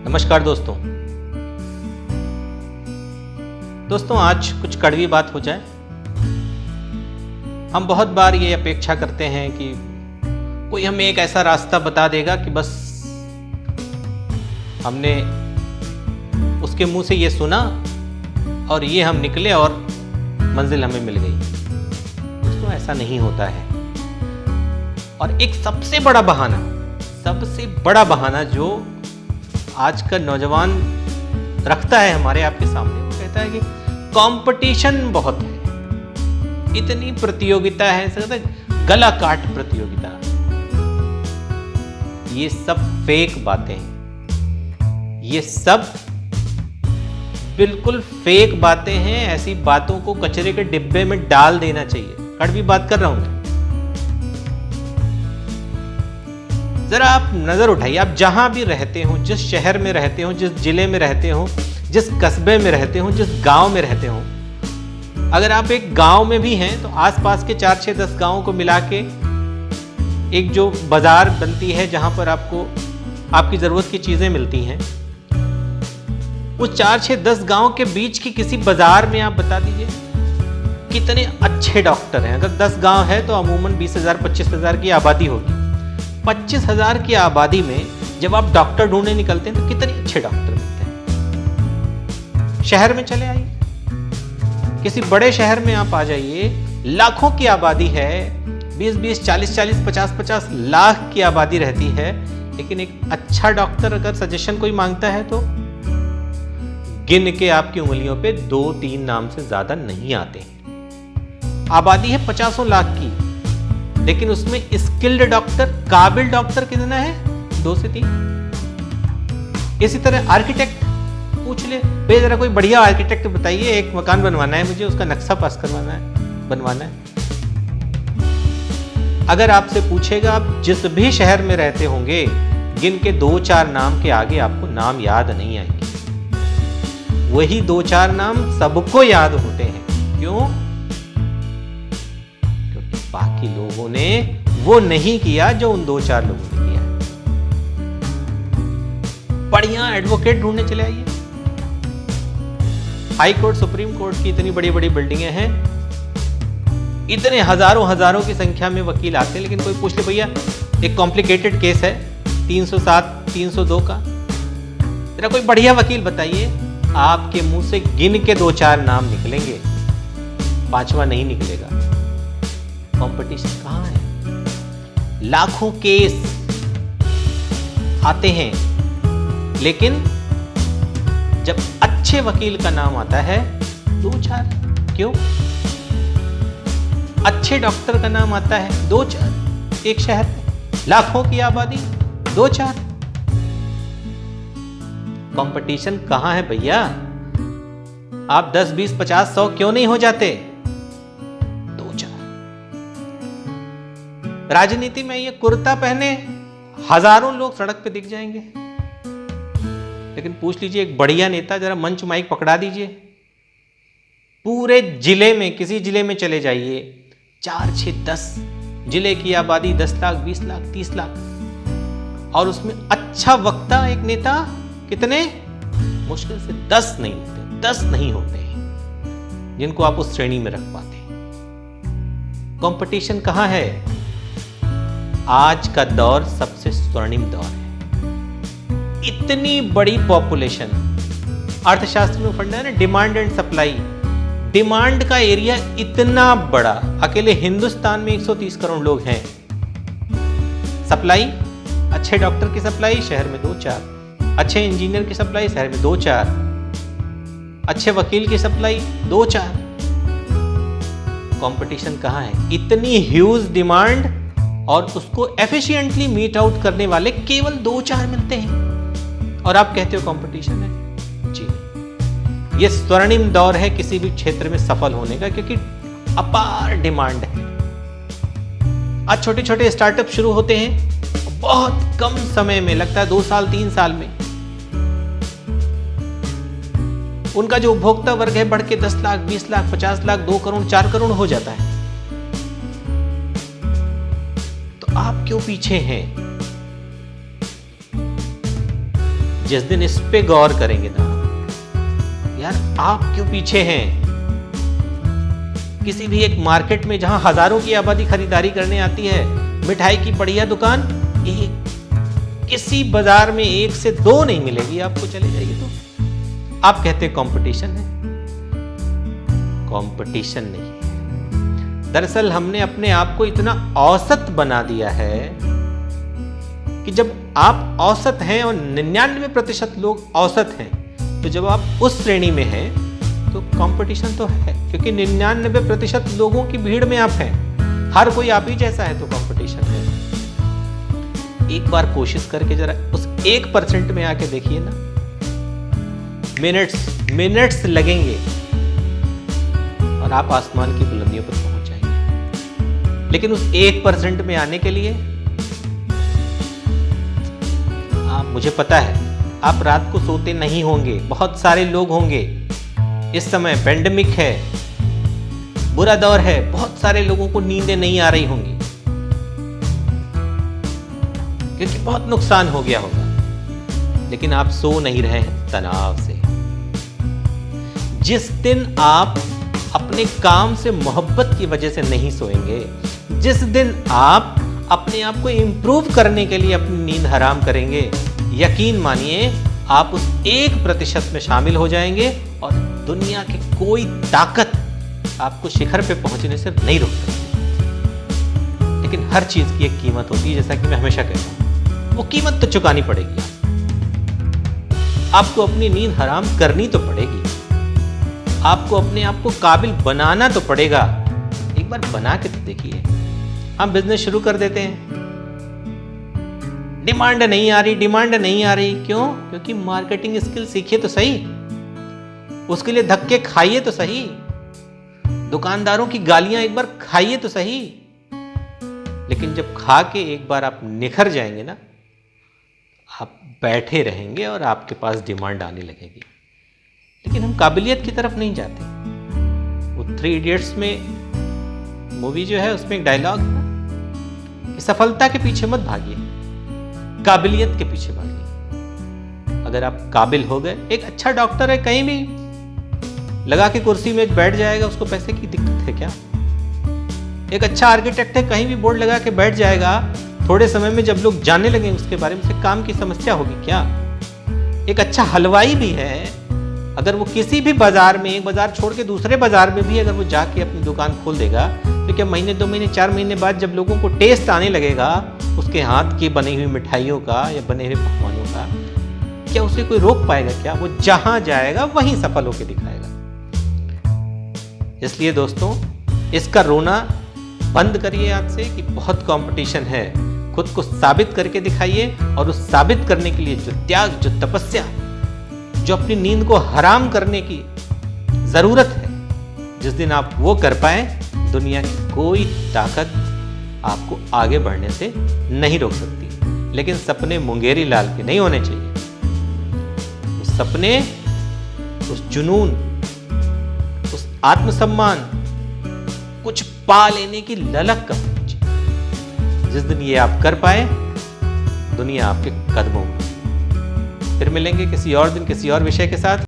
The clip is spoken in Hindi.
नमस्कार दोस्तों आज कुछ कड़वी बात हो जाए। हम बहुत बार ये अपेक्षा करते हैं कि कोई हमें एक ऐसा रास्ता बता देगा कि बस हमने उसके मुंह से ये सुना और ये हम निकले और मंजिल हमें मिल गई। दोस्तों ऐसा नहीं होता है। और एक सबसे बड़ा बहाना जो आज का नौजवान रखता है हमारे आपके सामने, वो कहता है कि कंपटीशन बहुत है, इतनी प्रतियोगिता है, गला काट प्रतियोगिता। ये सब फेक बातें हैं, ये सब बिल्कुल फेक बातें हैं। ऐसी बातों को कचरे के डिब्बे में डाल देना चाहिए। कड़वी बात कर रहा हूं मैं। जरा आप नजर उठाइए, आप जहां भी रहते हो, जिस शहर में रहते हो, जिस जिले में रहते हो, जिस कस्बे में रहते हो, जिस गांव में रहते हो, अगर आप एक गांव में भी हैं तो आसपास के 4, 6, 10 गांवों को मिला के एक जो बाजार बनती है जहां पर आपको आपकी जरूरत की चीजें मिलती हैं, उस 4, 6, 10 गांव के बीच की किसी बाजार में आप बता दीजिए कितने अच्छे डॉक्टर हैं। अगर 10 गांव है तो अमूमन 20,000 25,000 की आबादी होगी। 25,000 की आबादी में जब आप डॉक्टर ढूंढने निकलते हैं तो कितने अच्छे डॉक्टर मिलते हैं। शहर में चले आइए, किसी बड़े शहर में आप आ जाइए, लाखों की आबादी है, 20-20, 40-40, 50-50 लाख की आबादी रहती है, लेकिन एक अच्छा डॉक्टर अगर सजेशन कोई मांगता है तो गिन के आपकी उंगलियों पे 2-3 नाम से ज्यादा नहीं आते हैं। आबादी है 50 लाख की, लेकिन उसमें स्किल्ड डॉक्टर, काबिल डॉक्टर कितना है? 2 से 3। इसी तरह आर्किटेक्ट पूछ ले, भाई जरा कोई बढ़िया आर्किटेक्ट बताइए, एक मकान बनवाना है मुझे, उसका नक्शा पास बनवाना है। अगर आपसे पूछेगा, आप जिस भी शहर में रहते होंगे, गिन के 2-4 नाम के आगे आपको नाम याद नहीं आएंगे। वही 2-4 नाम सबको याद होते हैं। क्यों? बाकी लोगों ने वो नहीं किया जो उन 2-4 लोगों ने किया। बढ़िया एडवोकेट ढूंढने चले आइए। हाई कोर्ट, सुप्रीम कोर्ट की इतनी बड़ी बड़ी बिल्डिंगें हैं, इतने हजारों की संख्या में वकील आते हैं, लेकिन कोई पूछ ले भैया एक कॉम्प्लिकेटेड केस है 307, 302 का, तेरा कोई बढ़िया वकील बताइए। आपके मुंह से गिन के 2-4 नाम निकलेंगे, 5वां नहीं निकलेगा। कंपटीशन कहां है? लाखों केस आते हैं, लेकिन जब अच्छे वकील का नाम आता है 2-4। क्यों? अच्छे डॉक्टर का नाम आता है 2-4। एक शहर में लाखों की आबादी, 2-4। कंपटीशन कहां है भैया? आप 10, 20, 50, 100 क्यों नहीं हो जाते? राजनीति में ये कुर्ता पहने हजारों लोग सड़क पे दिख जाएंगे, लेकिन पूछ लीजिए एक बढ़िया नेता, जरा मंच माइक पकड़ा दीजिए, पूरे जिले में, किसी जिले में चले जाइए, 4, 6, 10 जिले की आबादी 10 लाख, 20 लाख, 30 लाख, और उसमें अच्छा वक्ता एक नेता कितने? मुश्किल से 10 नहीं होते हैं जिनको आप उस श्रेणी में रख पाते हैं। कंपटीशन कहां है? आज का दौर सबसे स्वर्णिम दौर है। इतनी बड़ी पॉपुलेशन, अर्थशास्त्र में फंडा है ना, डिमांड एंड सप्लाई। डिमांड का एरिया इतना बड़ा, अकेले हिंदुस्तान में 130 करोड़ लोग हैं। सप्लाई, अच्छे डॉक्टर की सप्लाई शहर में 2-4, अच्छे इंजीनियर की सप्लाई शहर में 2-4, अच्छे वकील की सप्लाई 2-4। कंपटीशन कहां है? इतनी ह्यूज डिमांड और उसको एफिशिएंटली मीट आउट करने वाले केवल 2-4 मिलते हैं, और आप कहते हो कंपटीशन है? जी, ये स्वर्णिम दौर है किसी भी क्षेत्र में सफल होने का, क्योंकि अपार डिमांड है। आज छोटे छोटे स्टार्टअप शुरू होते हैं, बहुत कम समय में, लगता है 2 साल 3 साल में उनका जो उपभोक्ता वर्ग है बढ़ के 10 लाख, 20 लाख, 50 लाख, 2 करोड़, 4 करोड़ हो जाता है। तो आप क्यों पीछे हैं? जिस दिन इस पे गौर करेंगे ना, यार आप क्यों पीछे हैं। किसी भी एक मार्केट में जहां हजारों की आबादी खरीदारी करने आती है, मिठाई की बढ़िया दुकान एक, किसी बाजार में 1 से 2 नहीं मिलेगी आपको, चले जाइए तो आप कहते हैं कंपटीशन है। कंपटीशन नहीं है, दरअसल हमने अपने आप को इतना औसत बना दिया है कि जब आप औसत हैं और 99% लोग औसत हैं, तो जब आप उस श्रेणी में हैं तो कंपटीशन तो है, क्योंकि 99% लोगों की भीड़ में आप हैं, हर कोई आप ही जैसा है, तो कंपटीशन है। एक बार कोशिश करके जरा उस 1% में आके देखिए ना, मिनट्स लगेंगे और आप आसमान की बुलंदियों पर पहुंच जाएंगे। लेकिन उस 1% में आने के लिए मुझे पता है आप रात को सोते नहीं होंगे, बहुत सारे लोग होंगे, इस समय पेंडेमिक है, बुरा दौर है, बहुत सारे लोगों को नींदें नहीं आ रही होंगी क्योंकि बहुत नुकसान हो गया होगा, लेकिन आप सो नहीं रहे हैं तनाव से। जिस दिन आप अपने काम से मोहब्बत की वजह से नहीं सोएंगे, जिस दिन आप अपने आप को इंप्रूव करने के लिए अपनी नींद हराम करेंगे, यकीन मानिए आप उस 1% में शामिल हो जाएंगे और दुनिया की कोई ताकत आपको शिखर पे पहुंचने से नहीं रोक सकती। लेकिन हर चीज की एक कीमत होती है, जैसा कि मैं हमेशा कहता हूं, वो कीमत तो चुकानी पड़ेगी। आपको अपनी नींद हराम करनी तो पड़ेगी, आपको अपने आप को काबिल बनाना तो पड़ेगा। एक बार बना के तो देखिए। हम बिजनेस शुरू कर देते हैं, डिमांड नहीं आ रही, क्यों? क्योंकि मार्केटिंग स्किल सीखिए तो सही, उसके लिए धक्के खाइए तो सही, दुकानदारों की गालियां एक बार खाइए तो सही। लेकिन जब खा के एक बार आप निखर जाएंगे ना, आप बैठे रहेंगे और आपके पास डिमांड आने लगेगी। लेकिन हम काबिलियत की तरफ नहीं जाते। वो 3 इडियट्स में मूवी जो है, उसमें एक डायलॉग है कि सफलता के पीछे मत भागिए, काबिलियत के पीछे भागिए। अगर आप काबिल हो गए, एक अच्छा डॉक्टर है कहीं भी लगा के कुर्सी में बैठ जाएगा, उसको पैसे की दिक्कत है क्या? एक अच्छा आर्किटेक्ट है, कहीं भी बोर्ड लगा के बैठ जाएगा, थोड़े समय में जब लोग जानने लगे उसके बारे में, से काम की समस्या होगी क्या? एक अच्छा हलवाई भी है, अगर वो किसी भी बाजार में, एक बाजार छोड़ के दूसरे बाजार में भी अगर वो जाके अपनी दुकान खोल देगा, तो क्या महीने 2 महीने 4 महीने बाद जब लोगों को टेस्ट आने लगेगा उसके हाथ की बनी हुई मिठाइयों का या बने हुए पकवानों का, क्या उसे कोई रोक पाएगा क्या? वो जहां जाएगा वहीं सफल होकर दिखाएगा। इसलिए दोस्तों, इसका रोना बंद करिए आज से कि बहुत कंपटीशन है। खुद को साबित करके दिखाइए, और उस साबित करने के लिए जो त्याग, जो तपस्या, जो अपनी नींद को हराम करने की जरूरत है, जिस दिन आप वो कर पाए, दुनिया की कोई ताकत आपको आगे बढ़ने से नहीं रोक सकती। लेकिन सपने मुंगेरी लाल के नहीं होने चाहिए। उस सपने, उस जुनून, उस आत्मसम्मान, कुछ पा लेने की ललक का होनी चाहिए। जिस दिन ये आप कर पाए, दुनिया आपके कदमों में। फिर मिलेंगे किसी और दिन, किसी और विषय के साथ।